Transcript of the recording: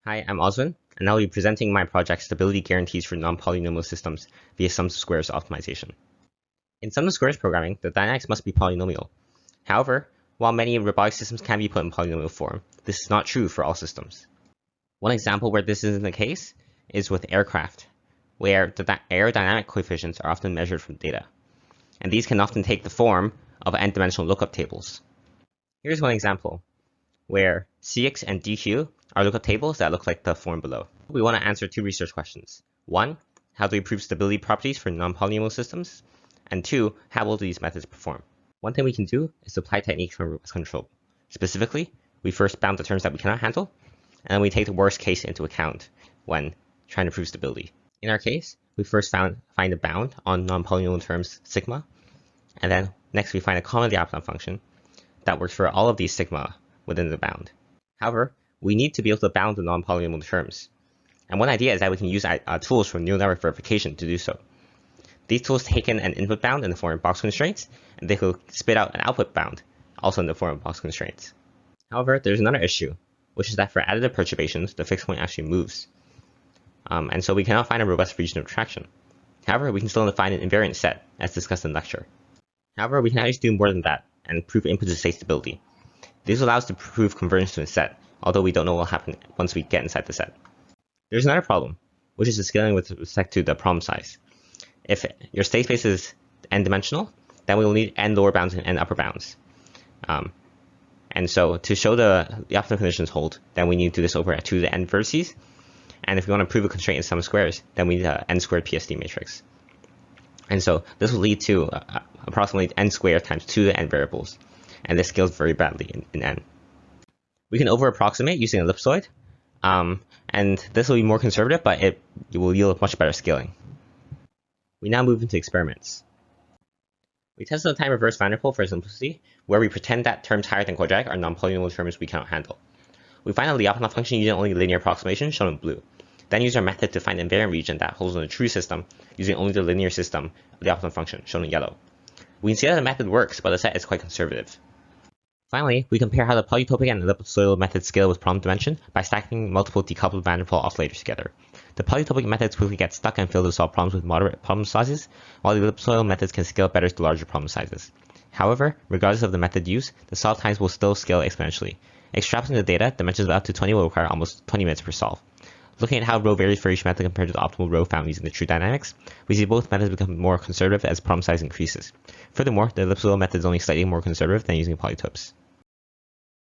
Hi, I'm Oswin, and I'll be presenting my project Stability Guarantees for Non-Polynomial Systems via Sum of Squares optimization. In Sum of Squares programming, the dynamics must be polynomial. However, while many robotic systems can be put in polynomial form, this is not true for all systems. One example where this isn't the case is with aircraft, where the aerodynamic coefficients are often measured from data, and these can often take the form of n-dimensional lookup tables. Here's one example, where Cx and dq are lookup tables that look like the form below. We want to answer two research questions. One, how do we prove stability properties for non-polynomial systems? And two, how will these methods perform? One thing we can do is apply techniques from robust control. Specifically, we first bound the terms that we cannot handle, and then we take the worst case into account when trying to prove stability. In our case, we first find a bound on non-polynomial terms sigma, and then next we find a common diapason function that works for all of these sigma within the bound. However, we need to be able to bound the non-polynomial terms. And one idea is that we can use tools from neural network verification to do so. These tools take in an input bound in the form of box constraints, and they will spit out an output bound, also in the form of box constraints. However, there's another issue, which is that for additive perturbations, the fixed point actually moves. And so we cannot find a robust region of traction. However, we can still define an invariant set, as discussed in lecture. However, we can actually do more than that, and prove input-to-state stability. This allows us to prove convergence to a set, although we don't know what will happen once we get inside the set. There's another problem, which is the scaling with respect to the problem size. If your state space is n-dimensional, then we will need n lower bounds and n upper bounds. And so to show the optimal conditions hold, then we need to do this over 2 to the n vertices. And if we want to prove a constraint in sum of squares, then we need an n squared PSD matrix. And so this will lead to approximately n squared times 2 to the n variables. And this scales very badly in n. We can over-approximate using ellipsoid, and this will be more conservative, but it will yield much better scaling. We now move into experiments. We tested the time reverse van der Pol for simplicity, where we pretend that terms higher than quadratic are non-polynomial terms we cannot handle. We find a Lyapunov function using only linear approximation, shown in blue. Then use our method to find an invariant region that holds in a true system, using only the linear system of the Lyapunov function, shown in yellow. We can see that the method works, but the set is quite conservative. Finally, we compare how the polytopic and ellipsoidal methods scale with problem dimension by stacking multiple decoupled van der Pol oscillators together. The polytopic methods quickly get stuck and fail to solve problems with moderate problem sizes, while the ellipsoidal methods can scale better to larger problem sizes. However, regardless of the method used, the solve times will still scale exponentially. Extrapolating the data, dimensions of up to 20 will require almost 20 minutes per solve. Looking at how rho varies for each method compared to the optimal rho found using the true dynamics, we see both methods become more conservative as problem size increases. Furthermore, the ellipsoidal method is only slightly more conservative than using polytopes.